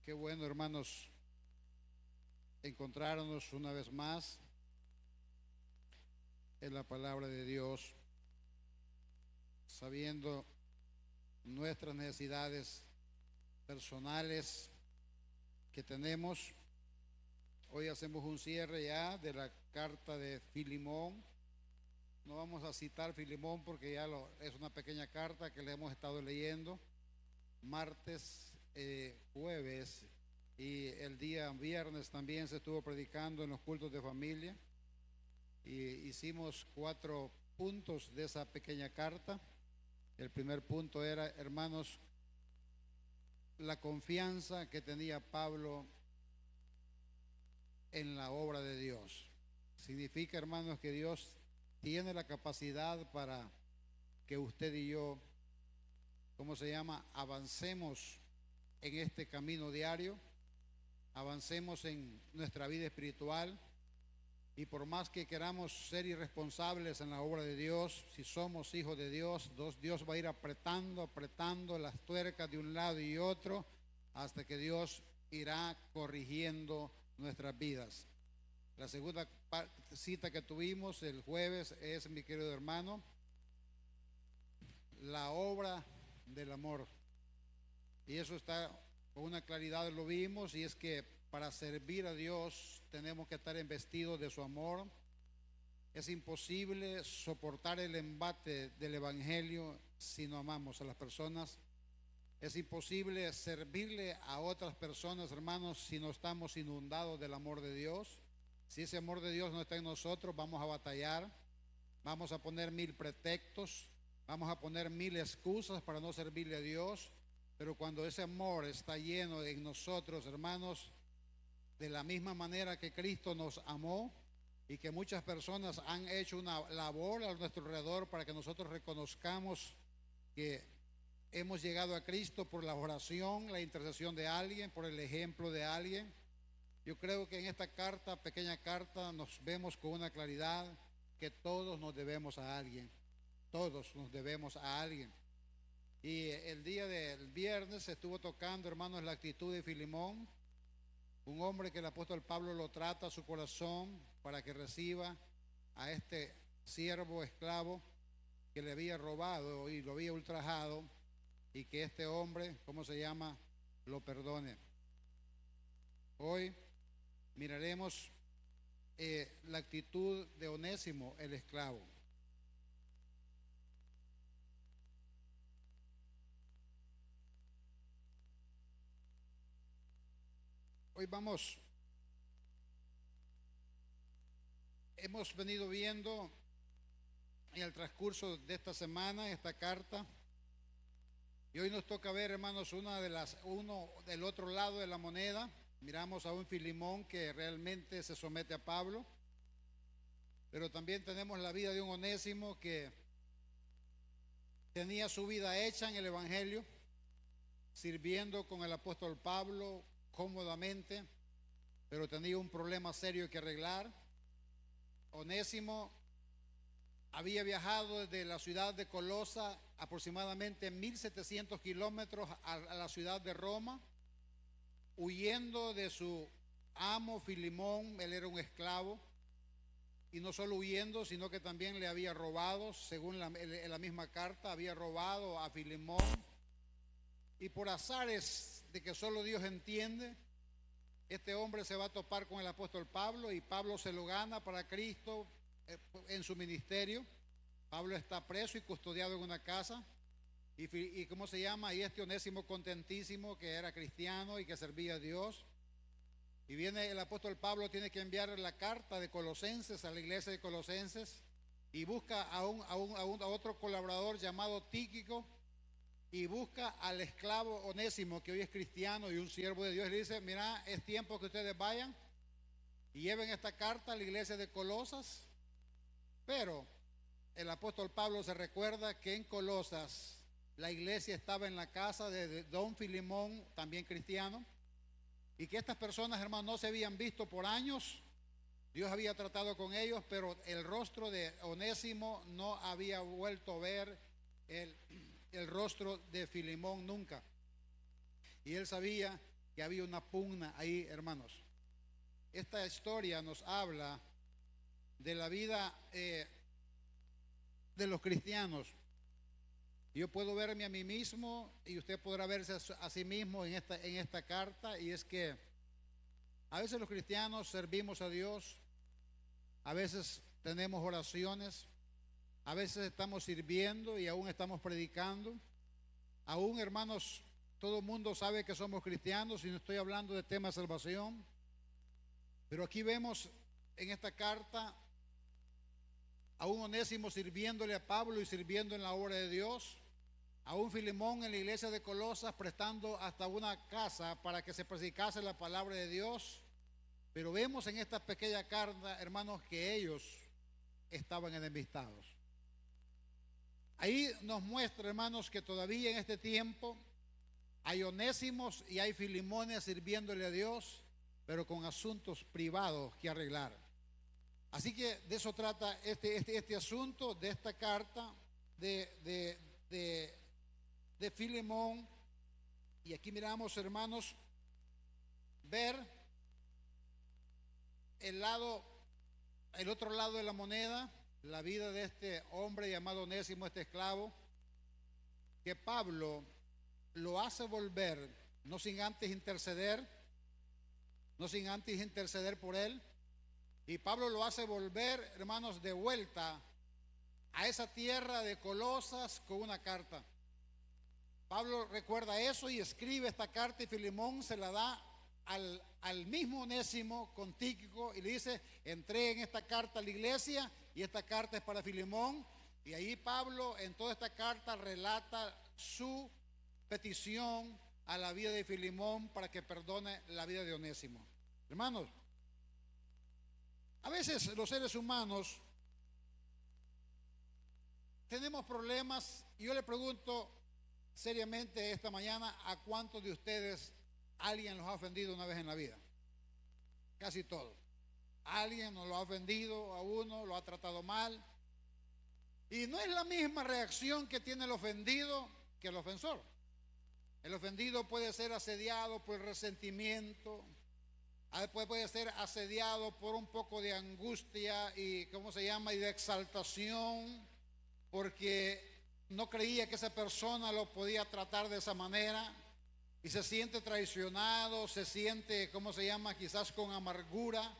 Qué bueno, hermanos, encontrarnos una vez más en la palabra de Dios, sabiendo nuestras necesidades personales que tenemos. Hoy hacemos un cierre ya de la carta de Filemón. No vamos a citar Filemón porque es una pequeña carta que le hemos estado leyendo martes, jueves y el día viernes también se estuvo predicando en los cultos de familia y hicimos 4 puntos de esa pequeña carta. El primer punto era, hermanos, la confianza que tenía Pablo en la obra de Dios. Significa, hermanos, que Dios tiene la capacidad para que usted y yo, avancemos en este camino diario, avancemos en nuestra vida espiritual. Y por más que queramos ser irresponsables en la obra de Dios, si somos hijos de Dios, Dios va a ir apretando las tuercas de un lado y otro hasta que Dios irá corrigiendo nuestras vidas. La segunda cita que tuvimos el jueves es, mi querido hermano, la obra del amor. Y eso está con una claridad, lo vimos, y es que para servir a Dios tenemos que estar investidos de su amor. Es imposible soportar el embate del Evangelio si no amamos a las personas. Es imposible servirle a otras personas, hermanos, si no estamos inundados del amor de Dios. Si ese amor de Dios no está en nosotros, vamos a batallar, vamos a poner 1000 pretextos, vamos a poner 1000 excusas para no servirle a Dios. Pero cuando ese amor está lleno en nosotros, hermanos, de la misma manera que Cristo nos amó y que muchas personas han hecho una labor a nuestro alrededor para que nosotros reconozcamos que hemos llegado a Cristo por la oración, la intercesión de alguien, por el ejemplo de alguien. Yo creo que en esta carta, pequeña carta, nos vemos con una claridad que todos nos debemos a alguien. Todos nos debemos a alguien. Y el día del viernes se estuvo tocando, hermanos, la actitud de Filemón, un hombre que el apóstol Pablo lo trata a su corazón para que reciba a este siervo esclavo que le había robado y lo había ultrajado, y que este hombre, lo perdone. Hoy miraremos la actitud de Onésimo, el esclavo. Hoy hemos venido viendo en el transcurso de esta semana esta carta, y hoy nos toca ver, hermanos, uno del otro lado de la moneda. Miramos a un Filemón que realmente se somete a Pablo, pero también tenemos la vida de un Onésimo que tenía su vida hecha en el Evangelio, sirviendo con el apóstol Pablo cómodamente, pero tenía un problema serio que arreglar. Onésimo había viajado desde la ciudad de Colosa aproximadamente 1700 kilómetros a la ciudad de Roma, huyendo de su amo Filemón. Él era un esclavo, y no solo huyendo, sino que también le había robado, según la misma carta, había robado a Filemón. Y por azares de que solo Dios entiende, este hombre se va a topar con el apóstol Pablo, y Pablo se lo gana para Cristo en su ministerio. Pablo está preso y custodiado en una casa, y este Onésimo, contentísimo, que era cristiano y que servía a Dios. Y viene el apóstol Pablo, tiene que enviar la carta de Colosenses a la iglesia de Colosenses, y busca a otro colaborador llamado Tíquico, y busca al esclavo Onésimo, que hoy es cristiano y un siervo de Dios, y le dice: mira, es tiempo que ustedes vayan y lleven esta carta a la iglesia de Colosas. Pero el apóstol Pablo se recuerda que en Colosas la iglesia estaba en la casa de don Filemón, también cristiano, y que estas personas, hermanos, no se habían visto por años. Dios había tratado con ellos, pero el rostro de Onésimo no había vuelto a ver el rostro de Filemón nunca. Y él sabía que había una pugna ahí, hermanos. Esta historia nos habla de la vida de los cristianos. Yo puedo verme a mí mismo y usted podrá verse a sí mismo en esta carta, y es que a veces los cristianos servimos a Dios, a veces tenemos oraciones, a veces estamos sirviendo y aún estamos predicando. Aún, hermanos, todo el mundo sabe que somos cristianos y no estoy hablando de tema de salvación. Pero aquí vemos en esta carta a un Onésimo sirviéndole a Pablo y sirviendo en la obra de Dios, a un Filemón en la iglesia de Colosas prestando hasta una casa para que se predicase la palabra de Dios. Pero vemos en esta pequeña carta, hermanos, que ellos estaban enemistados. Ahí nos muestra, hermanos, que todavía en este tiempo hay Onésimos y hay Filemones sirviéndole a Dios, pero con asuntos privados que arreglar. Así que de eso trata este asunto de esta carta de Filemón. Y aquí miramos, hermanos, ver el otro lado de la moneda, la vida de este hombre llamado Onésimo, este esclavo, que Pablo lo hace volver, no sin antes interceder por él. Y Pablo lo hace volver, hermanos, de vuelta a esa tierra de Colosas con una carta. Pablo recuerda eso y escribe esta carta, y Filemón se la da al mismo Onésimo con Tíquico y le dice: entreguen esta carta a la iglesia, y esta carta es para Filemón. Y ahí Pablo en toda esta carta relata su petición a la vida de Filemón para que perdone la vida de Onésimo. Hermanos, a veces los seres humanos tenemos problemas, y yo le pregunto seriamente esta mañana: ¿a cuántos de ustedes alguien los ha ofendido una vez en la vida? Casi todos. Alguien nos lo ha ofendido a uno, lo ha tratado mal, y no es la misma reacción que tiene el ofendido que el ofensor. El ofendido puede ser asediado por resentimiento, puede ser asediado por un poco de angustia y, y de exaltación, porque no creía que esa persona lo podía tratar de esa manera, y se siente traicionado, se siente, quizás con amargura,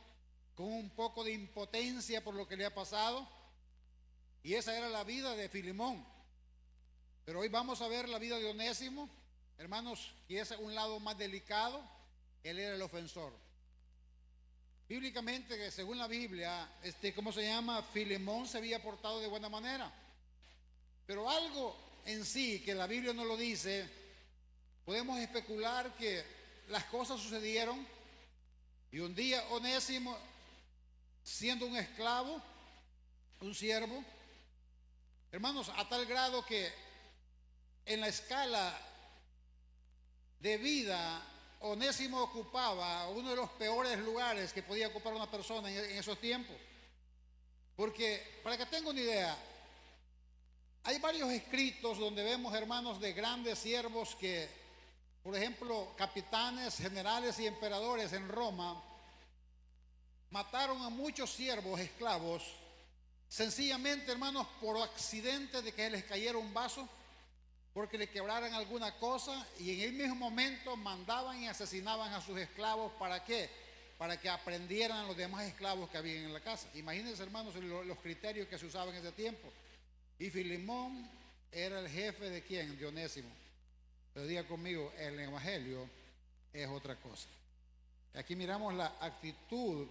con un poco de impotencia por lo que le ha pasado. Y esa era la vida de Filemón. Pero hoy vamos a ver la vida de Onésimo, hermanos, y es un lado más delicado. Él era el ofensor. Bíblicamente, según la Biblia, Filemón se había portado de buena manera. Pero algo en sí que la Biblia no lo dice, podemos especular que las cosas sucedieron, y un día Onésimo, siendo un esclavo, un siervo, hermanos, a tal grado que en la escala de vida Onésimo ocupaba uno de los peores lugares que podía ocupar una persona en esos tiempos. Porque, para que tenga una idea, hay varios escritos donde vemos, hermanos, de grandes siervos que, por ejemplo, capitanes, generales y emperadores en Roma mataron a muchos siervos esclavos, sencillamente, hermanos, por accidente de que les cayera un vaso, porque le quebraran alguna cosa, y en el mismo momento mandaban y asesinaban a sus esclavos. ¿Para qué? Para que aprendieran los demás esclavos que habían en la casa. Imagínense, hermanos, los criterios que se usaban en ese tiempo. Y Filemón era el jefe ¿de quién? De Onésimo. Pero diga conmigo, el evangelio es otra cosa. Aquí miramos la actitud,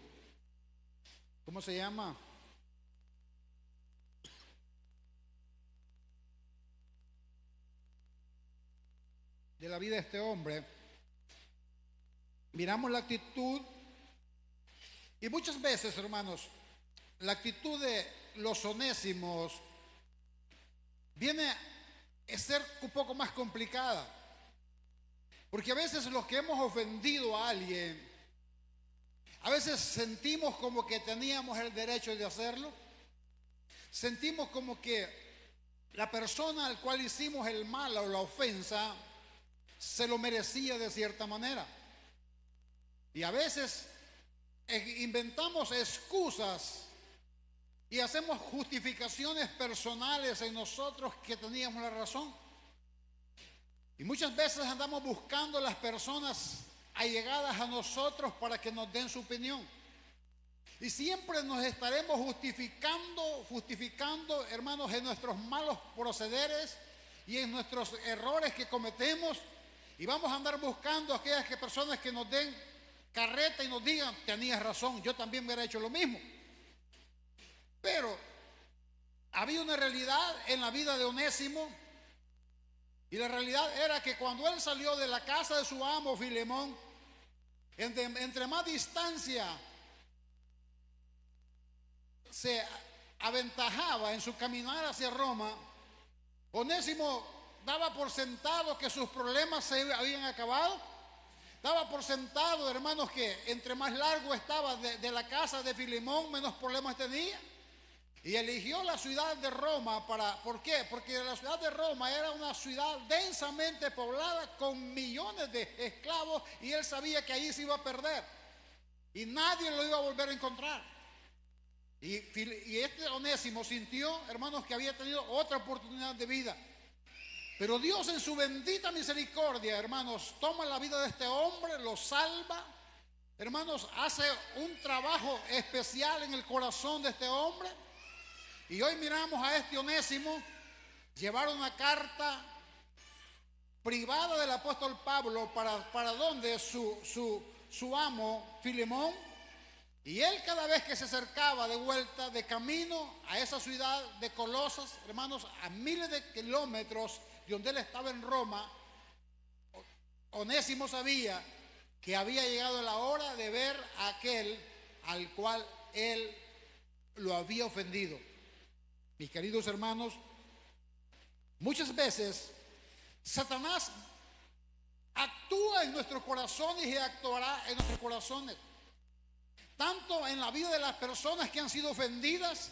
de la vida de este hombre. Miramos la actitud, y muchas veces, hermanos, la actitud de los Onésimos viene a ser un poco más complicada, porque a veces los que hemos ofendido a alguien, a veces sentimos como que teníamos el derecho de hacerlo, sentimos como que la persona al cual hicimos el mal o la ofensa se lo merecía de cierta manera. Y a veces inventamos excusas y hacemos justificaciones personales en nosotros que teníamos la razón. Y muchas veces andamos buscando las personas allegadas a nosotros para que nos den su opinión. Y siempre nos estaremos justificando, hermanos, en nuestros malos procederes y en nuestros errores que cometemos. Y vamos a andar buscando a aquellas personas que nos den carreta y nos digan: tenías razón, yo también hubiera hecho lo mismo. Pero había una realidad en la vida de Onésimo, y la realidad era que cuando él salió de la casa de su amo Filemón, entre más distancia se aventajaba en su caminar hacia Roma, Onésimo daba por sentado que sus problemas se habían acabado. Daba por sentado, hermanos, que entre más largo estaba de la casa de Filemón, menos problemas tenía. Y eligió la ciudad de Roma ¿por qué? Porque la ciudad de Roma era una ciudad densamente poblada con millones de esclavos, y él sabía que allí se iba a perder y nadie lo iba a volver a encontrar. Y este Onésimo sintió, hermanos, que había tenido otra oportunidad de vida. Pero Dios, en su bendita misericordia, hermanos, toma la vida de este hombre, lo salva. Hermanos, hace un trabajo especial en el corazón de este hombre. Y hoy miramos a este Onésimo llevar una carta privada del apóstol Pablo para donde su amo Filemón. Y él, cada vez que se acercaba de vuelta, de camino a esa ciudad de Colosas, hermanos, a miles de kilómetros de donde él estaba en Roma, Onésimo sabía que había llegado la hora de ver a aquel al cual él lo había ofendido. Mis queridos hermanos, muchas veces Satanás actúa en nuestros corazones y actuará en nuestros corazones, tanto en la vida de las personas que han sido ofendidas,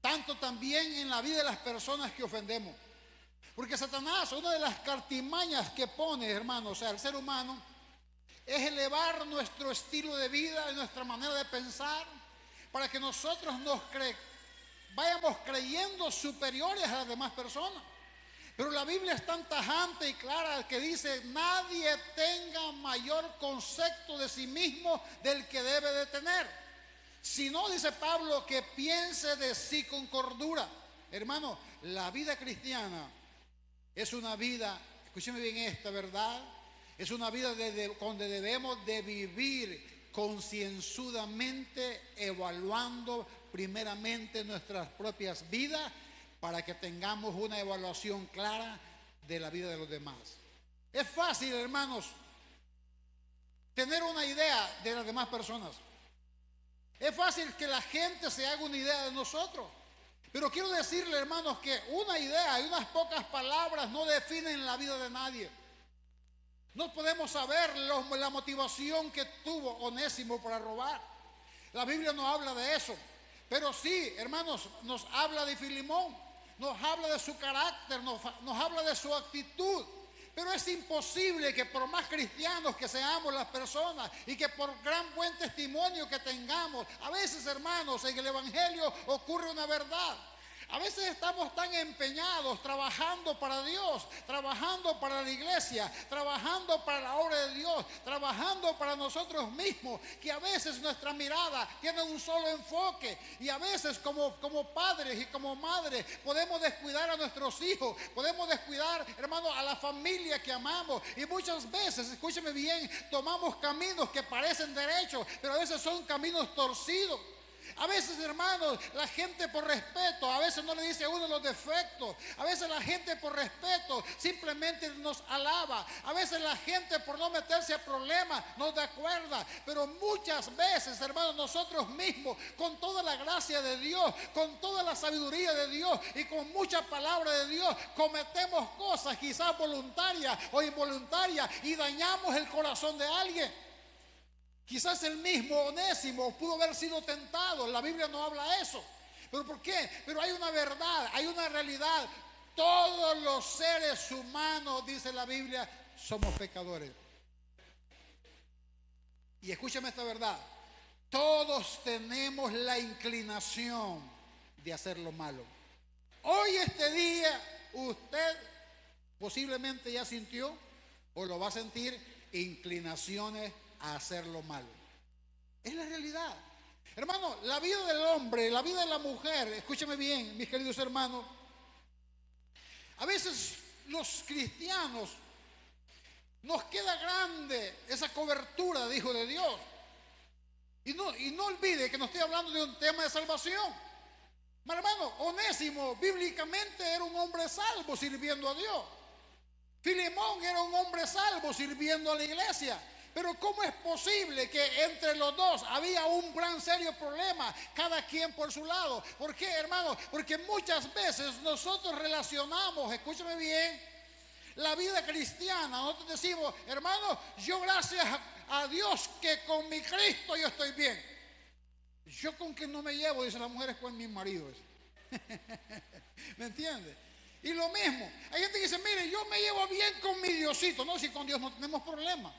tanto también en la vida de las personas que ofendemos. Porque Satanás, una de las cartimañas que pone, hermanos, al ser humano, es elevar nuestro estilo de vida y nuestra manera de pensar, para que nosotros vayamos creyendo superiores a las demás personas. Pero la Biblia es tan tajante y clara que dice: nadie tenga mayor concepto de sí mismo del que debe de tener, sino, dice Pablo, que piense de sí con cordura. Hermano, la vida cristiana es una vida, escúcheme bien esta verdad, es una vida donde debemos de vivir concienzudamente, evaluando primeramente nuestras propias vidas, para que tengamos una evaluación clara de la vida de los demás. Es fácil, hermanos, tener una idea de las demás personas. Es fácil que la gente se haga una idea de nosotros. Pero quiero decirle, hermanos, que una idea y unas pocas palabras no definen la vida de nadie. No podemos saber la motivación que tuvo Onésimo para robar. La Biblia no habla de eso. Pero sí, hermanos, nos habla de Filemón, nos habla de su carácter, nos habla de su actitud. Pero es imposible que, por más cristianos que seamos las personas y que por gran buen testimonio que tengamos, a veces, hermanos, en el Evangelio ocurre una verdad. A veces estamos tan empeñados trabajando para Dios, trabajando para la iglesia, trabajando para la obra de Dios, trabajando para nosotros mismos, que a veces nuestra mirada tiene un solo enfoque. Y a veces como padres y como madres podemos descuidar a nuestros hijos, podemos descuidar, hermanos, a la familia que amamos. Y muchas veces, escúcheme bien, tomamos caminos que parecen derechos, pero a veces son caminos torcidos. A veces, hermanos, la gente por respeto, a veces no le dice a uno los defectos. A veces la gente por respeto simplemente nos alaba. A veces la gente, por no meterse a problemas, nos da cuerda. Pero muchas veces, hermanos, nosotros mismos, con toda la gracia de Dios, con toda la sabiduría de Dios y con mucha palabra de Dios, cometemos cosas quizás voluntarias o involuntarias y dañamos el corazón de alguien. Quizás el mismo Onésimo pudo haber sido tentado. La Biblia no habla eso. ¿Pero por qué? Pero hay una verdad, hay una realidad. Todos los seres humanos, dice la Biblia, somos pecadores. Y escúchame esta verdad. Todos tenemos la inclinación de hacer lo malo. Hoy, este día, usted posiblemente ya sintió o lo va a sentir inclinaciones a hacer lo malo. Es la realidad. Hermano, la vida del hombre, la vida de la mujer, escúchame bien, mis queridos hermanos. A veces los cristianos nos queda grande esa cobertura de hijo de Dios. Y no olvide que no estoy hablando de un tema de salvación. Mi hermano, Onésimo bíblicamente era un hombre salvo sirviendo a Dios. Filemón era un hombre salvo sirviendo a la iglesia. Pero ¿cómo es posible que entre los dos había un gran serio problema, cada quien por su lado? ¿Por qué, hermano? Porque muchas veces nosotros relacionamos, escúchame bien, la vida cristiana. Nosotros decimos, hermano, yo gracias a Dios que con mi Cristo yo estoy bien. Yo con quien no me llevo, dicen las mujeres, con mis maridos. ¿Me entiende? Y lo mismo, hay gente que dice, mire, yo me llevo bien con mi Diosito. No, si con Dios no tenemos problemas.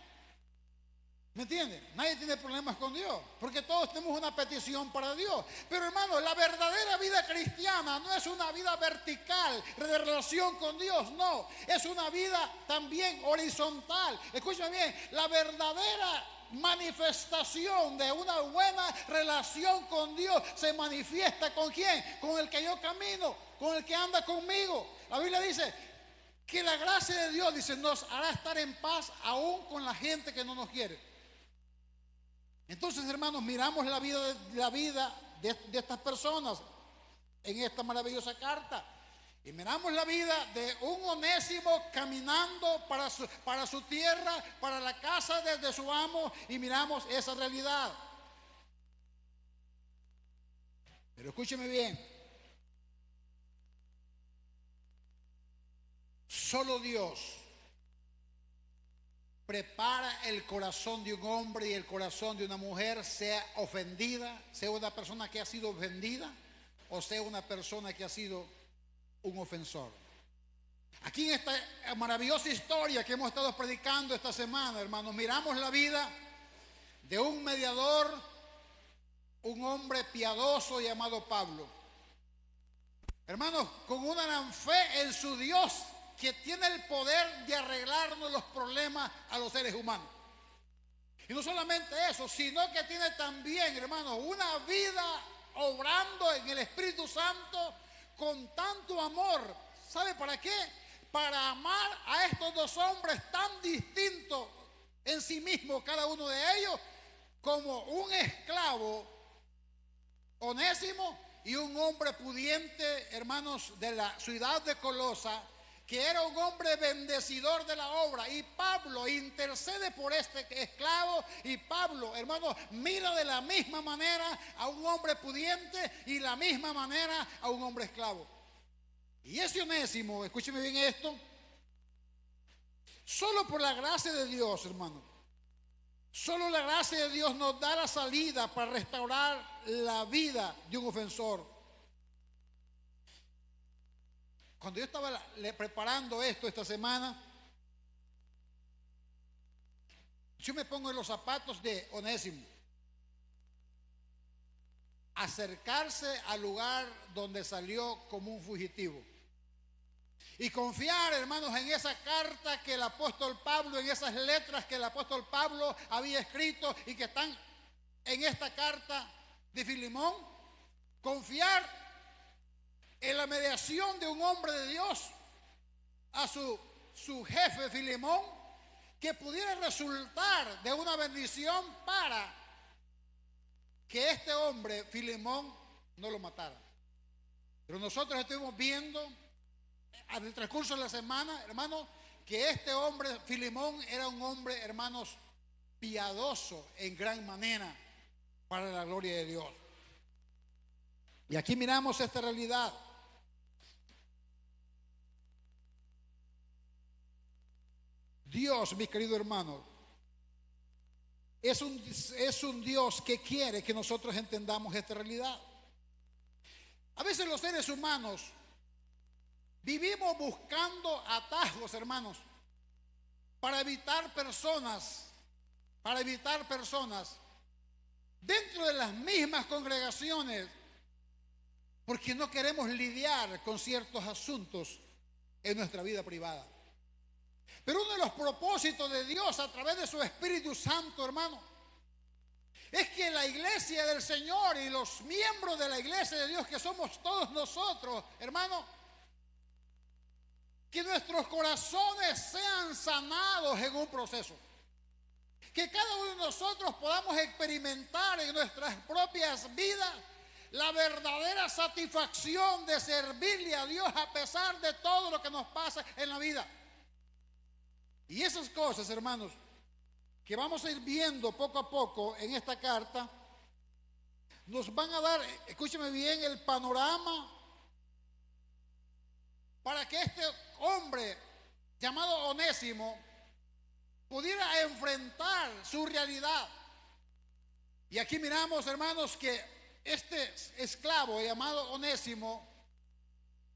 ¿Me entiende? Nadie tiene problemas con Dios, porque todos tenemos una petición para Dios. Pero hermano, la verdadera vida cristiana no es una vida vertical de relación con Dios, no. Es una vida también horizontal. Escúchame bien, la verdadera manifestación de una buena relación con Dios se manifiesta ¿con quién? Con el que yo camino, con el que anda conmigo. La Biblia dice que la gracia de Dios, dice, nos hará estar en paz aún con la gente que no nos quiere. Entonces, hermanos, miramos la vida de estas personas en esta maravillosa carta. Y miramos la vida de un Onésimo caminando para su tierra, para la casa de su amo, y miramos esa realidad. Pero escúcheme bien. Solo Dios prepara el corazón de un hombre y el corazón de una mujer, sea ofendida, sea una persona que ha sido ofendida o sea una persona que ha sido un ofensor. Aquí en esta maravillosa historia que hemos estado predicando esta semana, hermanos, miramos la vida de un mediador, un hombre piadoso llamado Pablo. Hermanos, con una gran fe en su Dios, que tiene el poder de arreglarnos los problemas a los seres humanos. Y no solamente eso, sino que tiene también, hermanos, una vida obrando en el Espíritu Santo con tanto amor. ¿Sabe para qué? Para amar a estos dos hombres tan distintos en sí mismos, cada uno de ellos, como un esclavo, Onésimo, y un hombre pudiente, hermanos, de la ciudad de Colosa, que era un hombre bendecidor de la obra. Y Pablo intercede por este esclavo. Y Pablo, hermano, mira de la misma manera a un hombre pudiente y la misma manera a un hombre esclavo. Y ese Onésimo, escúcheme bien esto, solo por la gracia de Dios, hermano, solo la gracia de Dios nos da la salida para restaurar la vida de un ofensor. Cuando yo estaba preparando esto esta semana, yo me pongo en los zapatos de Onésimo. Acercarse al lugar donde salió como un fugitivo. Y confiar, hermanos, en esa carta que el apóstol Pablo, en esas letras que el apóstol Pablo había escrito y que están en esta carta de Filemón. Confiar en la mediación de un hombre de Dios a su jefe Filemón, que pudiera resultar de una bendición para que este hombre Filemón no lo matara. Pero nosotros estuvimos viendo en el transcurso de la semana, hermanos, que este hombre Filemón era un hombre, hermanos, piadoso en gran manera para la gloria de Dios. Y aquí miramos esta realidad. Dios, mis queridos hermanos, es un Dios que quiere que nosotros entendamos esta realidad. A veces los seres humanos vivimos buscando atajos, hermanos, para evitar personas, para evitar personas dentro de las mismas congregaciones, porque no queremos lidiar con ciertos asuntos en nuestra vida privada. Pero uno de los propósitos de Dios a través de su Espíritu Santo, hermano, es que la iglesia del Señor y los miembros de la iglesia de Dios, que somos todos nosotros, hermano, que nuestros corazones sean sanados en un proceso. Que cada uno de nosotros podamos experimentar en nuestras propias vidas la verdadera satisfacción de servirle a Dios a pesar de todo lo que nos pasa en la vida. Y esas cosas, hermanos, que vamos a ir viendo poco a poco en esta carta, nos van a dar, escúcheme bien, el panorama para que este hombre llamado Onésimo pudiera enfrentar su realidad. Y aquí miramos, hermanos, que este esclavo llamado Onésimo,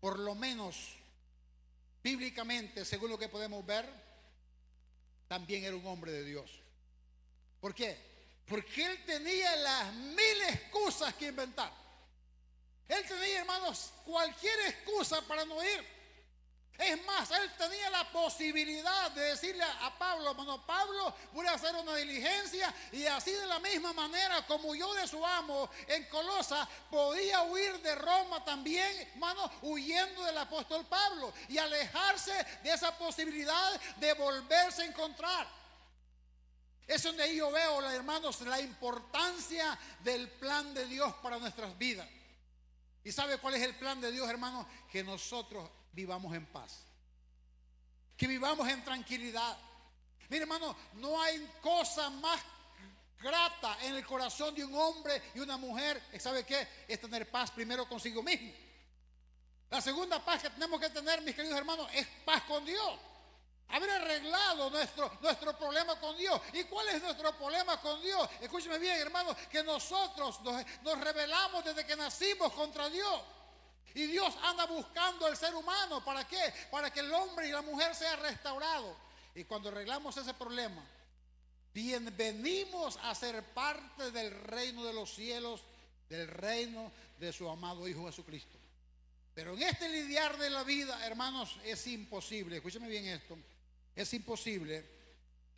por lo menos bíblicamente, según lo que podemos ver, también era un hombre de Dios. ¿Por qué? Porque él tenía las mil excusas que inventar. Él tenía, hermanos, cualquier excusa para no ir. Es más, él tenía la posibilidad de decirle a Pablo: hermano Pablo, voy a hacer una diligencia, y así de la misma manera como huyó de su amo en Colosa, podía huir de Roma también, hermano, huyendo del apóstol Pablo y alejarse de esa posibilidad de volverse a encontrar. Es donde yo veo, hermanos, la importancia del plan de Dios para nuestras vidas. ¿Y sabe cuál es el plan de Dios, hermanos? Que nosotros vivamos en paz, que vivamos en tranquilidad. Mire, hermano, no hay cosa más grata en el corazón de un hombre y una mujer, ¿sabe qué? Es tener paz primero consigo mismo. La segunda paz que tenemos que tener, mis queridos hermanos, es paz con Dios. Haber arreglado nuestro problema con Dios. ¿Y cuál es nuestro problema con Dios? Escúcheme bien, hermanos, que nosotros nos rebelamos desde que nacimos contra Dios. Y Dios anda buscando al ser humano. ¿Para qué? Para que el hombre y la mujer sean restaurados. Y cuando arreglamos ese problema, venimos a ser parte del reino de los cielos, del reino de su amado Hijo Jesucristo. Pero en este lidiar de la vida, hermanos, es imposible, escúcheme bien esto, es imposible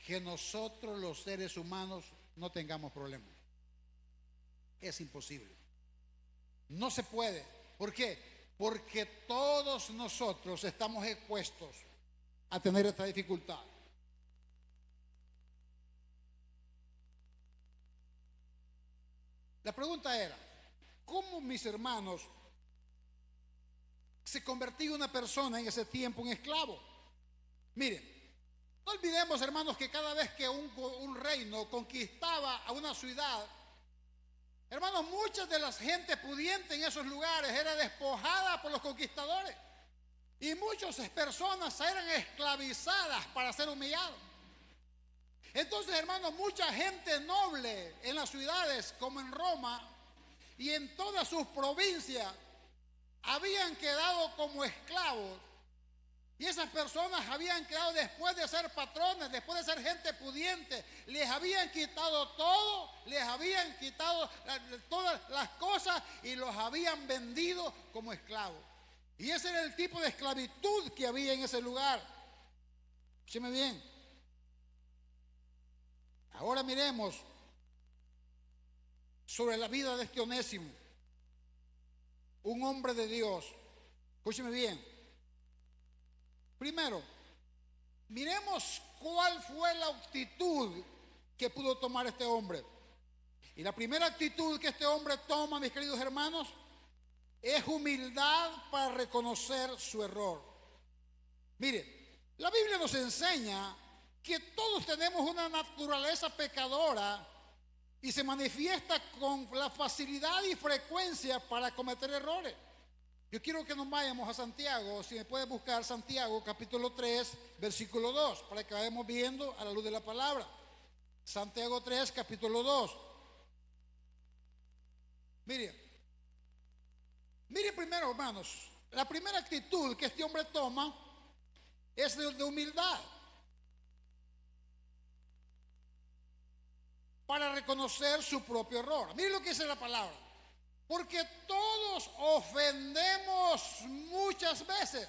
que nosotros los seres humanos no tengamos problemas. Es imposible. No se puede. ¿Por qué? Porque todos nosotros estamos expuestos a tener esta dificultad. La pregunta era: ¿cómo, mis hermanos, se convertía una persona en ese tiempo en esclavo? Miren, no olvidemos, hermanos, que cada vez que un reino conquistaba a una ciudad, hermanos, muchas de las gentes pudientes en esos lugares era despojada por los conquistadores. Y muchas personas eran esclavizadas para ser humilladas. Entonces, hermanos, mucha gente noble en las ciudades como en Roma y en todas sus provincias habían quedado como esclavos. Y esas personas habían quedado, después de ser patrones, después de ser gente pudiente, les habían quitado todo, les habían quitado todas las cosas y los habían vendido como esclavos. Y ese era el tipo de esclavitud que había en ese lugar. Escúcheme bien. Ahora miremos sobre la vida de este Onésimo, un hombre de Dios. Escúcheme bien. Primero, miremos cuál fue la actitud que pudo tomar este hombre. Y la primera actitud que este hombre toma, mis queridos hermanos, es humildad para reconocer su error. Mire, la Biblia nos enseña que todos tenemos una naturaleza pecadora y se manifiesta con la facilidad y frecuencia para cometer errores. Yo quiero que nos vayamos a Santiago, si me puede buscar Santiago capítulo 3, versículo 2, para que vayamos viendo a la luz de la palabra. Santiago 3, capítulo 2. Mire primero, hermanos, la primera actitud que este hombre toma es de humildad. para reconocer su propio error. Miren lo que dice la palabra. Porque todos ofendemos muchas veces.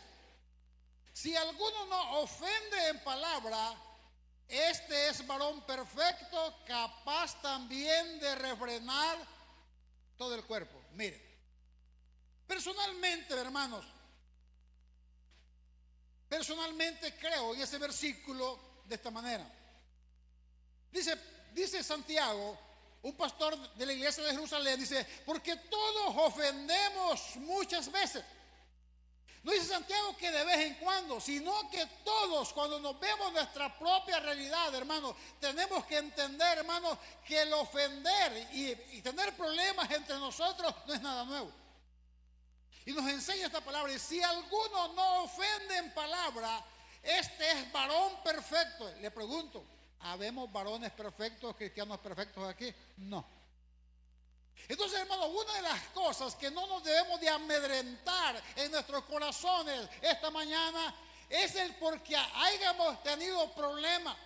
Si alguno no ofende en palabra, este es varón perfecto, capaz también de refrenar todo el cuerpo. Miren, personalmente, hermanos, personalmente creo en ese versículo de esta manera. Dice Santiago, un pastor de la iglesia de Jerusalén, dice, porque todos ofendemos muchas veces. No dice Santiago que de vez en cuando, sino que todos, cuando nos vemos nuestra propia realidad, hermanos, tenemos que entender, hermanos, que el ofender y tener problemas entre nosotros no es nada nuevo. Y nos enseña esta palabra, y si alguno no ofende en palabra, este es varón perfecto. Le pregunto, ¿habemos varones perfectos, cristianos perfectos aquí? No. Entonces, hermanos, una de las cosas que no nos debemos de amedrentar en nuestros corazones esta mañana es el porque hayamos tenido problemas.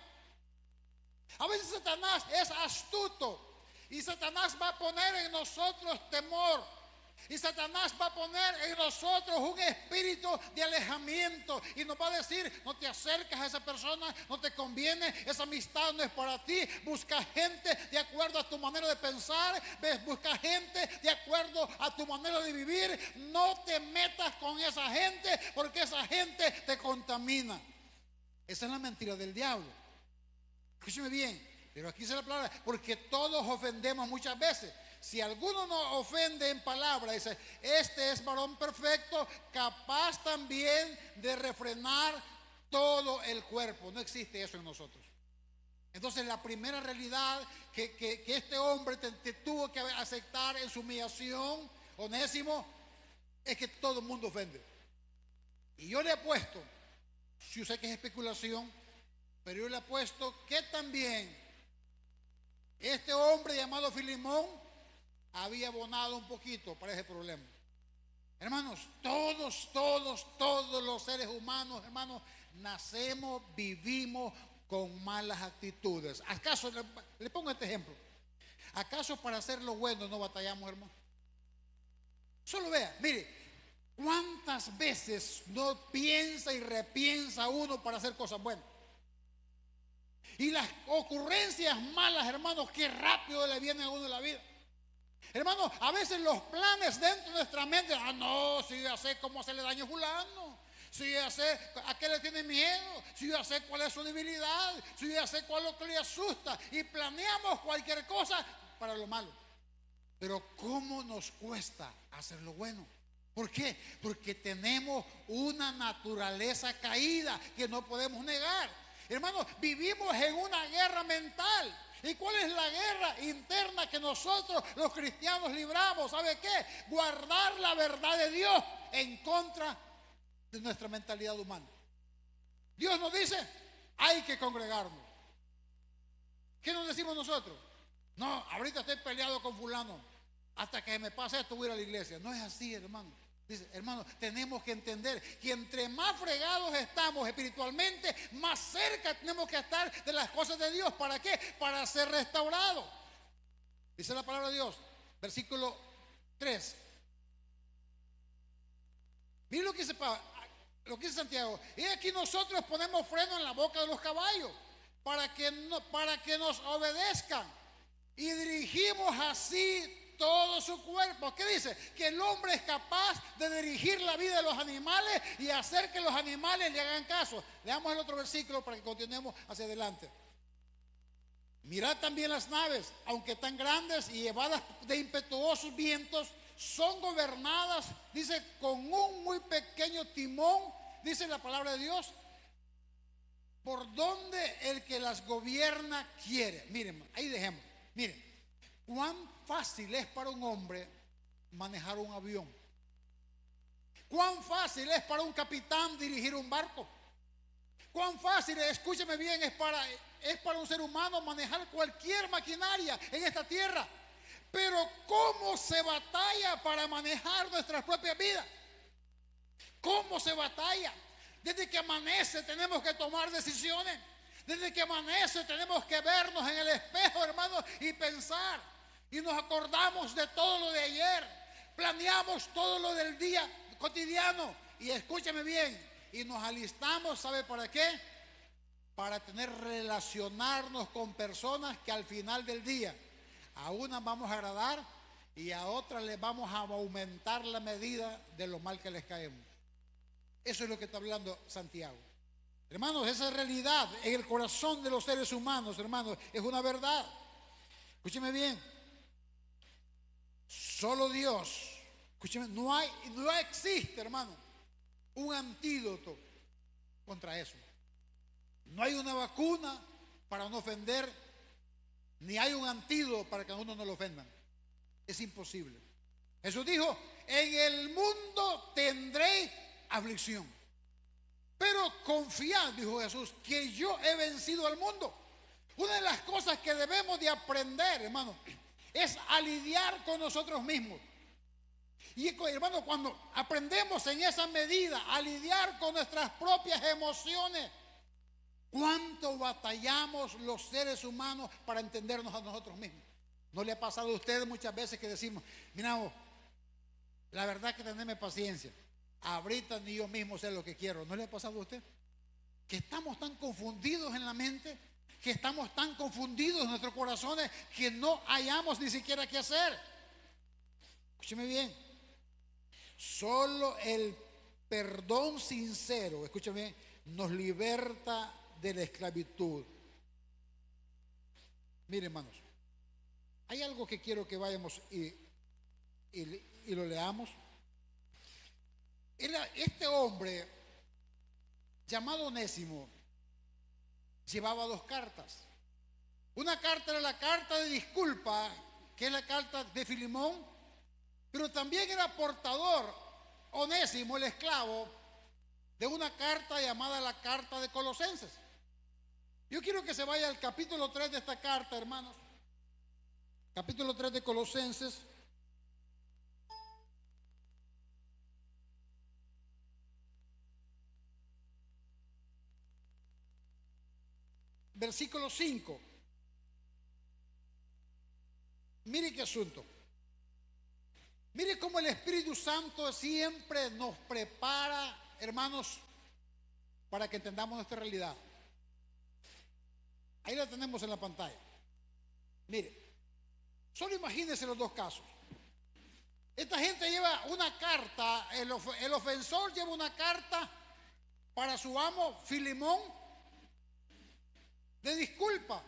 A veces Satanás es astuto y Satanás va a poner en nosotros temor. Y Satanás va a poner en nosotros un espíritu de alejamiento y nos va a decir, no te acerques a esa persona, no te conviene, esa amistad no es para ti. Busca gente de acuerdo a tu manera de pensar, busca gente de acuerdo a tu manera de vivir. No te metas con esa gente porque esa gente te contamina. Esa es la mentira del diablo. Escúcheme bien, pero aquí se la palabra, porque todos ofendemos muchas veces. Si alguno no ofende en palabra, dice, este es varón perfecto, capaz también de refrenar todo el cuerpo. No existe eso en nosotros. Entonces la primera realidad que este hombre tuvo que aceptar en su humillación, Onésimo, es que todo el mundo ofende. Y yo le apuesto, yo sé que es especulación, pero yo le apuesto que también este hombre llamado Filemón había abonado un poquito para ese problema. Hermanos, todos los seres humanos, hermanos, nacemos, vivimos con malas actitudes. ¿Acaso, le pongo este ejemplo, acaso para hacer lo bueno no batallamos, hermano? Solo vea, mire, ¿cuántas veces no piensa y repiensa uno para hacer cosas buenas? Y las ocurrencias malas, hermanos, qué rápido le vienen a uno en la vida. Hermanos, a veces los planes dentro de nuestra mente, no, si yo ya sé cómo hacerle daño a fulano, si yo ya sé a qué le tiene miedo, si yo ya sé cuál es su debilidad, si yo ya sé cuál es lo que le asusta, y planeamos cualquier cosa para lo malo. Pero ¿cómo nos cuesta hacer lo bueno? ¿Por qué? Porque tenemos una naturaleza caída que no podemos negar. Hermanos, vivimos en una guerra mental. ¿Y cuál es la guerra interna que nosotros los cristianos libramos? ¿Sabe qué? Guardar la verdad de Dios en contra de nuestra mentalidad humana. Dios nos dice, hay que congregarnos. ¿Qué nos decimos nosotros? No, ahorita estoy peleado con fulano. Hasta que me pase esto voy a ir a la iglesia. No es así, hermano. Dice, hermano, tenemos que entender que entre más fregados estamos espiritualmente, más cerca tenemos que estar de las cosas de Dios. ¿Para qué? Para ser restaurados. Dice la palabra de Dios, versículo 3. Miren lo que dice Santiago. Y aquí nosotros ponemos freno en la boca de los caballos para que nos obedezcan y dirigimos así todo su cuerpo. ¿Qué dice? Que el hombre es capaz de dirigir la vida de los animales y hacer que los animales le hagan caso. Leamos el otro versículo para que continuemos hacia adelante. Mirad también las naves, aunque tan grandes y llevadas de impetuosos vientos, son gobernadas, dice, con un muy pequeño timón, dice la palabra de Dios, por donde el que las gobierna quiere. Miren, ahí dejemos. Miren, cuán fácil es para un hombre manejar un avión. Cuán fácil es para un capitán dirigir un barco. Cuán fácil, escúcheme bien, es para un ser humano manejar cualquier maquinaria en esta tierra. Pero ¿cómo se batalla para manejar nuestras propias vidas? ¿Cómo se batalla? Desde que amanece tenemos que tomar decisiones. Desde que amanece tenemos que vernos en el espejo, hermanos, y pensar. Y nos acordamos de todo lo de ayer. Planeamos todo lo del día cotidiano. Y escúchame bien, y nos alistamos, ¿sabe para qué? Para relacionarnos con personas que al final del día a unas vamos a agradar y a otras les vamos a aumentar la medida de lo mal que les caemos. Eso es lo que está hablando Santiago. Hermanos, esa realidad en el corazón de los seres humanos, hermanos, es una verdad. Escúcheme bien. Solo Dios, escúcheme, no existe, hermano, un antídoto contra eso. No hay una vacuna para no ofender, ni hay un antídoto para que a uno no lo ofendan. Es imposible. Jesús dijo: en el mundo tendréis aflicción, pero confiad, dijo Jesús, que yo he vencido al mundo. Una de las cosas que debemos de aprender, hermano, es a lidiar con nosotros mismos. Y hermano, cuando aprendemos en esa medida a lidiar con nuestras propias emociones, ¿cuánto batallamos los seres humanos para entendernos a nosotros mismos? ¿No le ha pasado a ustedes muchas veces que decimos: mira vos, la verdad que tenedme paciencia, ahorita ni yo mismo sé lo que quiero? ¿No le ha pasado a usted? Que estamos tan confundidos en la mente, que estamos tan confundidos en nuestros corazones, que no hallamos ni siquiera qué hacer. Escúcheme bien, solo el perdón sincero, escúcheme bien, nos liberta de la esclavitud. Miren, hermanos, hay algo que quiero que vayamos y lo leamos. Este hombre llamado Onésimo llevaba dos cartas. Una carta era la carta de disculpa, que es la carta de Filemón, pero también era portador, Onésimo, el esclavo, de una carta llamada la carta de Colosenses. Yo quiero que se vaya al capítulo 3 de esta carta, hermanos. Capítulo 3 de Colosenses. Versículo 5. Mire qué asunto. Mire cómo el Espíritu Santo siempre nos prepara, hermanos, para que entendamos nuestra realidad. Ahí la tenemos en la pantalla. Mire, solo imagínense los dos casos. Esta gente lleva una carta, el ofensor lleva una carta para su amo Filemón de disculpa,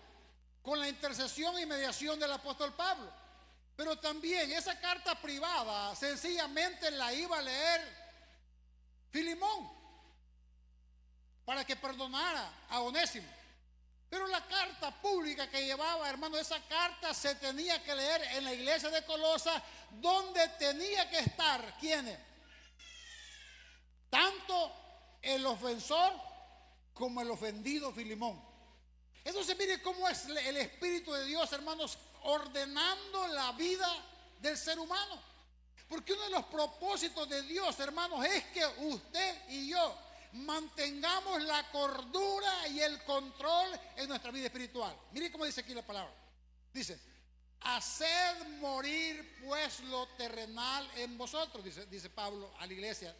con la intercesión y mediación del apóstol Pablo. Pero también esa carta privada sencillamente la iba a leer Filemón para que perdonara a Onésimo. Pero la carta pública que llevaba, hermano, esa carta se tenía que leer en la iglesia de Colosas, donde tenía que estar, ¿quiénes? Tanto el ofensor como el ofendido Filemón. Entonces mire cómo es el Espíritu de Dios, hermanos, ordenando la vida del ser humano. Porque uno de los propósitos de Dios, hermanos, es que usted y yo mantengamos la cordura y el control en nuestra vida espiritual. Mire cómo dice aquí la palabra. Dice: haced morir pues lo terrenal en vosotros, dice Pablo a la iglesia.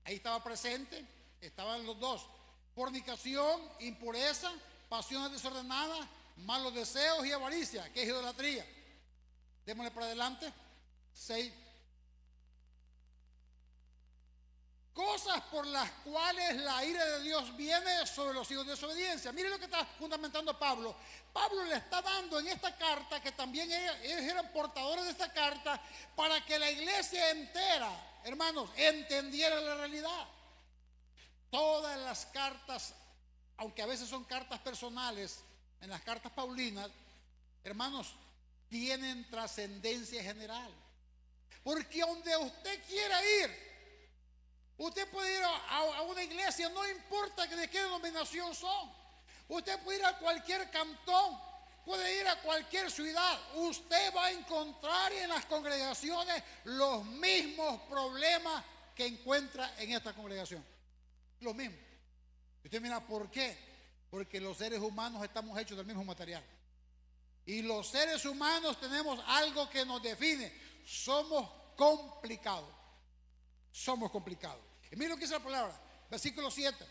Ahí estaba presente, estaban los dos: fornicación, impureza, pasiones desordenadas, malos deseos y avaricia, que es idolatría. Démosle para adelante. 6. Cosas por las cuales la ira de Dios viene sobre los hijos de desobediencia. Mire lo que está fundamentando Pablo. Pablo le está dando en esta carta, que también ellos eran portadores de esta carta, para que la iglesia entera, hermanos, entendiera la realidad. Todas las cartas, aunque a veces son cartas personales, en las cartas paulinas, hermanos, tienen trascendencia general. Porque donde usted quiera ir, usted puede ir a una iglesia, no importa de qué denominación son. Usted puede ir a cualquier cantón, puede ir a cualquier ciudad. Usted va a encontrar en las congregaciones los mismos problemas que encuentra en esta congregación. Lo mismo. Usted mira, ¿por qué? porque los seres humanos estamos hechos del mismo material. Y los seres humanos tenemos algo que nos define: somos complicados. Somos complicados. Y miren lo que dice la palabra, versículo 7.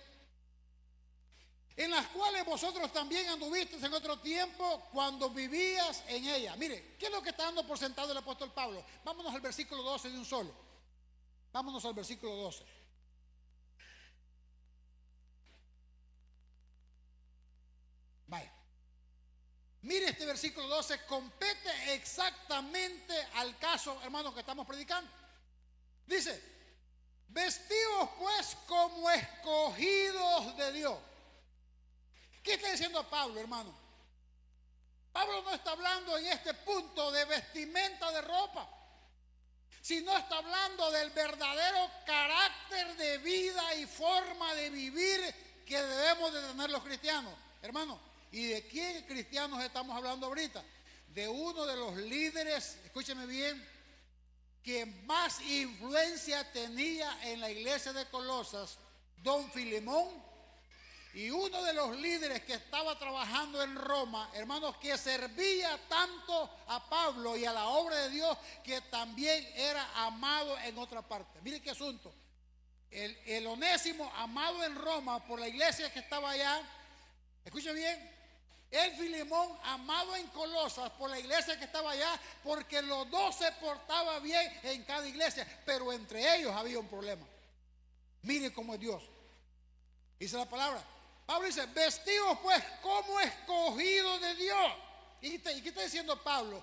En las cuales vosotros también anduvisteis en otro tiempo cuando vivías en ella. Mire, ¿qué es lo que está dando por sentado el apóstol Pablo? Vámonos al versículo 12 de un solo. Vámonos al versículo 12. Vaya. Mire, este versículo 12 compete exactamente al caso, hermanos, que estamos predicando. Dice: vestidos pues como escogidos de Dios. ¿Qué está diciendo Pablo, hermano? Pablo no está hablando en este punto de vestimenta de ropa, sino está hablando del verdadero carácter de vida y forma de vivir que debemos de tener los cristianos. Hermano, ¿y de quién cristianos estamos hablando ahorita? De uno de los líderes, escúcheme bien, que más influencia tenía en la iglesia de Colosas, don Filemón. Y uno de los líderes que estaba trabajando en Roma, hermanos, que servía tanto a Pablo y a la obra de Dios, que también era amado en otra parte. Miren qué asunto. El Onésimo, amado en Roma por la iglesia que estaba allá. Escuchen bien. El Filemón, amado en Colosas por la iglesia que estaba allá, porque los dos se portaban bien en cada iglesia, pero entre ellos había un problema. Miren cómo es Dios. Dice la palabra. Pablo dice: vestidos pues como escogidos de Dios. ¿Y qué está diciendo Pablo?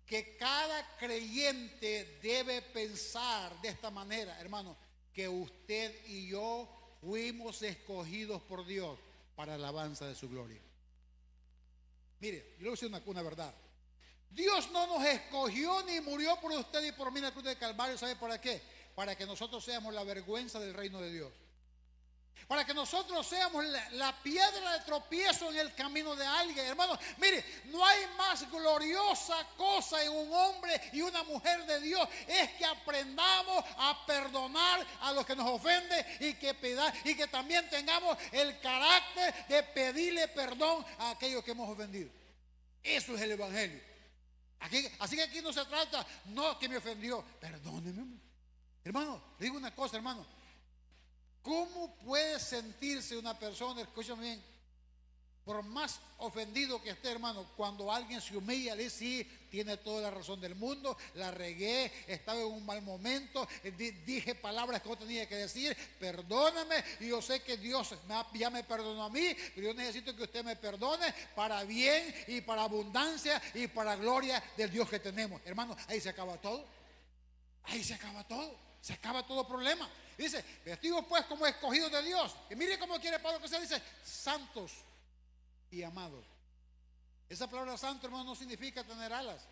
Que cada creyente debe pensar de esta manera, hermano, que usted y yo fuimos escogidos por Dios para la alabanza de su gloria. Mire, yo le voy a decir una verdad. Dios no nos escogió ni murió por usted y por mí en la cruz del Calvario. ¿Sabe para qué? Para que nosotros seamos la vergüenza del reino de Dios. Para que nosotros seamos la piedra de tropiezo en el camino de alguien. Hermanos, mire, no hay más gloriosa cosa en un hombre y una mujer de Dios. Es que aprendamos a perdonar a los que nos ofenden y que también tengamos el carácter de pedirle perdón a aquellos que hemos ofendido. Eso es el evangelio. Así que aquí no se trata, no, que me ofendió, perdóneme. Hermano, le digo una cosa, hermano. ¿Cómo puede sentirse una persona, escúchame bien, por más ofendido que esté, hermano, cuando alguien se humilla, le dice: sí, tiene toda la razón del mundo, la regué, estaba en un mal momento, dije palabras que no tenía que decir, perdóname, y yo sé que Dios ya me perdonó a mí, pero yo necesito que usted me perdone para bien y para abundancia y para gloria del Dios que tenemos. Hermano, ahí se acaba todo. Ahí se acaba todo. Se acaba todo problema. Dice: vestidos pues como escogidos de Dios. Y mire cómo quiere Pablo que se dice: santos y amados. Esa palabra santo, hermano, no significa tener alas.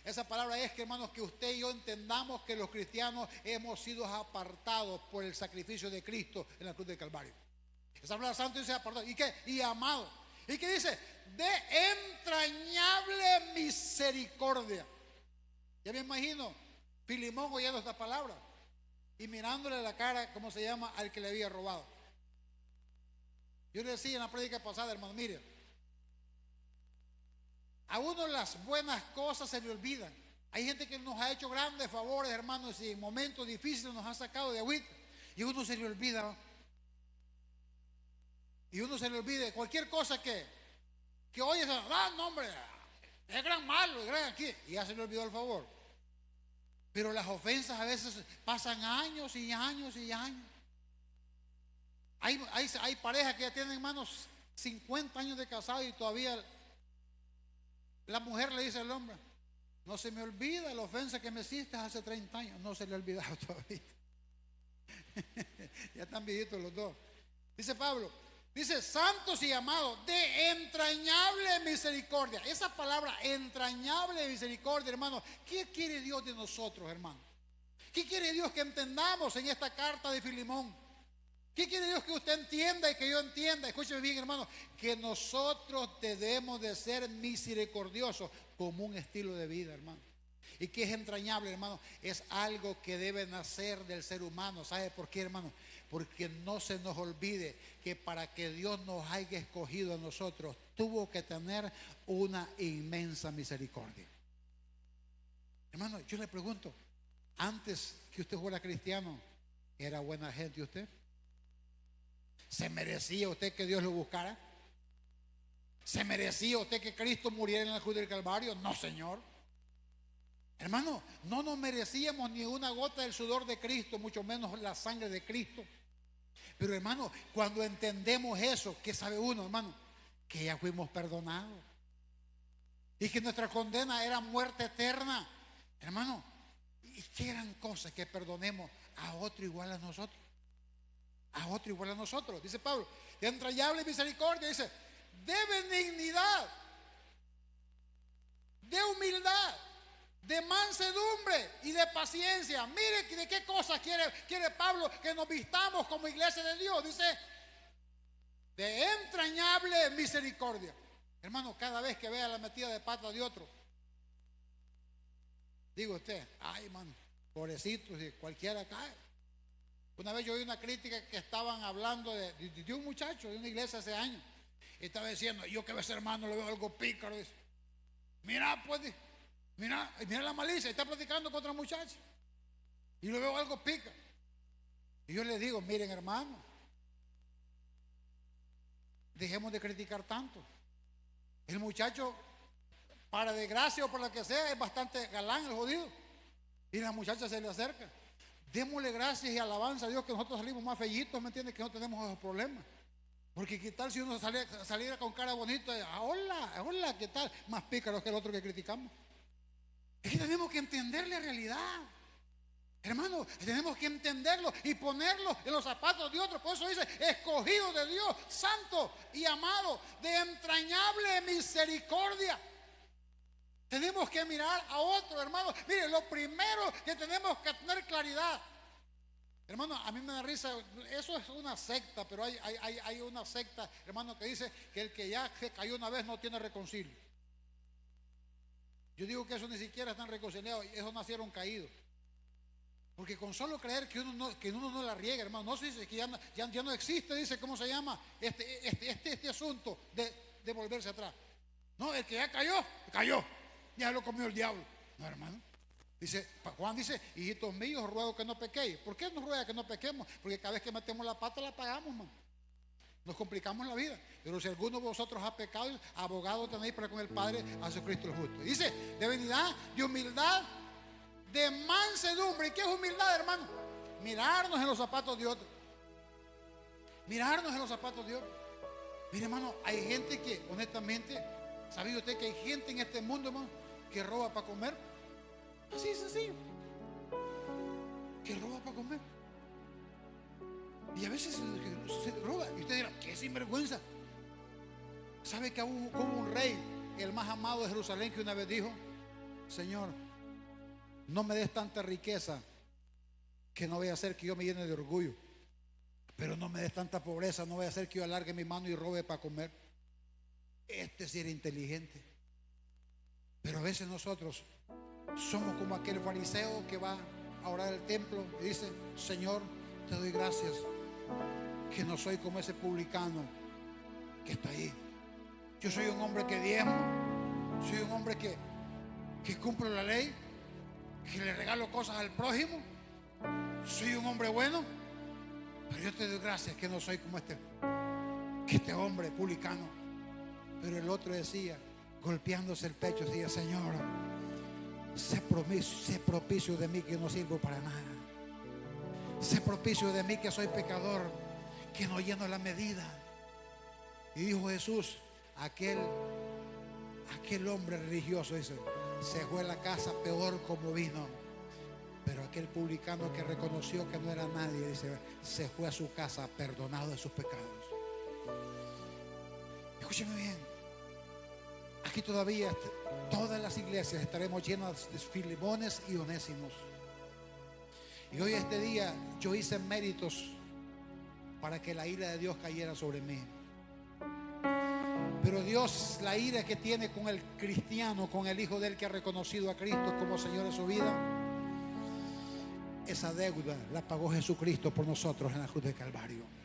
Esa palabra es que, hermanos, que usted y yo entendamos que los cristianos hemos sido apartados por el sacrificio de Cristo en la cruz del Calvario. Esa palabra santo dice apartado. ¿Y qué? Y amado. ¿Y qué dice? De entrañable misericordia. Ya me imagino Filemón oyendo esta palabra y mirándole la cara, ¿cómo se llama?, al que le había robado. Yo le decía en la prédica pasada, hermano, mire, a uno las buenas cosas se le olvidan. Hay gente que nos ha hecho grandes favores, hermanos, y en momentos difíciles nos ha sacado de agüita, y uno se le olvida, ¿no? Y uno se le olvida cualquier cosa que oye, no, hombre, es gran malo, es gran aquí, y ya se le olvidó el favor. Pero las ofensas a veces pasan años y años y años. Hay parejas que ya tienen, hermanos, 50 años de casado y todavía la mujer le dice al hombre: no se me olvida la ofensa que me hiciste hace 30 años. No se le ha olvidado todavía. Ya están viejitos los dos. Dice Pablo, dice: santos y amados, de entrañable misericordia. Esa palabra, entrañable misericordia, hermano, ¿qué quiere Dios de nosotros, hermano? ¿Qué quiere Dios que entendamos en esta carta de Filemón? ¿Qué quiere Dios que usted entienda y que yo entienda? Escúcheme bien, hermano, que nosotros debemos de ser misericordiosos como un estilo de vida, hermano. ¿Y qué es entrañable, hermano? Es algo que debe nacer del ser humano. ¿Sabe por qué, hermano? porque no se nos olvide que para que Dios nos haya escogido a nosotros, tuvo que tener una inmensa misericordia. Hermano, yo le pregunto, antes que usted fuera cristiano, ¿era buena gente usted? ¿Se merecía usted que Dios lo buscara? ¿Se merecía usted que Cristo muriera en la cruz del Calvario? No, Señor. Hermano, no nos merecíamos ni una gota del sudor de Cristo, mucho menos la sangre de Cristo. Pero hermano, cuando entendemos eso, ¿qué sabe uno, hermano? Que ya fuimos perdonados y que nuestra condena era muerte eterna. Hermano, ¿y qué gran cosa que perdonemos a otro igual a nosotros? A otro igual a nosotros. Dice Pablo, de entrañable misericordia, dice, de benignidad, de humildad, de mansedumbre y de paciencia. Mire de qué cosas quiere Pablo que nos vistamos como iglesia de Dios. Dice, de entrañable misericordia. Hermano, cada vez que vea la metida de pata de otro, digo usted, ay, hermano, pobrecito, si cualquiera cae. Una vez yo oí una crítica que estaban hablando de un muchacho de una iglesia hace años. Y estaba diciendo, yo que a veces, hermano, le veo algo pícaro. Dice, mira, pues, mira la malicia, está platicando con otra muchacha y lo veo algo pica. Y yo le digo, miren, hermano, dejemos de criticar tanto. El muchacho, para desgracia o por la que sea, es bastante galán, el jodido, y la muchacha se le acerca. Démosle gracias y alabanza a Dios que nosotros salimos más fellitos, ¿me entiendes? Que no tenemos esos problemas. Porque qué tal si uno saliera con cara bonita, hola, ¿qué tal? Más pícaros que el otro que criticamos. Es que tenemos que entender la realidad. Hermano, tenemos que entenderlo y ponerlo en los zapatos de otro. Por eso dice, escogido de Dios, santo y amado, de entrañable misericordia. Tenemos que mirar a otro, hermano. Mire, lo primero que tenemos que tener claridad. Hermano, a mí me da risa, eso es una secta, pero hay una secta, hermano, que dice que el que ya se cayó una vez no tiene reconcilio. Yo digo que eso ni siquiera están reconciliados, esos nacieron caídos. Porque con solo creer que uno no la riega, hermano, no se dice que ya no existe, dice, ¿cómo se llama? Este asunto de volverse atrás. No, el que ya cayó, ya lo comió el diablo. No, hermano. Dice, Juan dice, hijitos míos, ruego que no pequéis. ¿Por qué nos ruega que no pequemos? Porque cada vez que metemos la pata la pagamos, hermano. Nos complicamos la vida. Pero si alguno de vosotros ha pecado, abogado tenéis para con el Padre, a Jesucristo el justo. Dice, de benignidad, de humildad, de mansedumbre. ¿Y qué es humildad, hermano? Mirarnos en los zapatos de otro. Mirarnos en los zapatos de otro. Mire, hermano, hay gente que, honestamente, ¿sabía usted que hay gente en este mundo, hermano, que roba para comer? Así es sencillo. Que roba para comer. Y a veces se roba. Y usted dirá, qué sinvergüenza. ¿Sabe que hubo un rey, el más amado de Jerusalén, que una vez dijo, Señor, no me des tanta riqueza que no vaya a hacer que yo me llene de orgullo, pero no me des tanta pobreza, no vaya a hacer que yo alargue mi mano y robe para comer? Este sí era inteligente. Pero a veces nosotros somos como aquel fariseo que va a orar al templo y dice, Señor, te doy gracias que no soy como ese publicano que está ahí. Yo soy un hombre que diezmo, soy un hombre que cumplo la ley, que le regalo cosas al prójimo, soy un hombre bueno, pero yo te doy gracias que no soy como este hombre publicano. Pero el otro decía, golpeándose el pecho, decía, Señor, sé propicio de mí que no sirvo para nada. Sé propicio de mí que soy pecador, que no lleno la medida. Y dijo Jesús, aquel hombre religioso, dice, se fue a la casa peor como vino. Pero aquel publicano que reconoció que no era nadie, dice, se fue a su casa perdonado de sus pecados. Escúcheme bien. Aquí todavía todas las iglesias estaremos llenas de Filemones y Onésimos. Y hoy este día yo hice méritos para que la ira de Dios cayera sobre mí. Pero Dios, la ira que tiene con el cristiano, con el hijo de él que ha reconocido a Cristo como Señor de su vida, esa deuda la pagó Jesucristo por nosotros en la cruz de Calvario.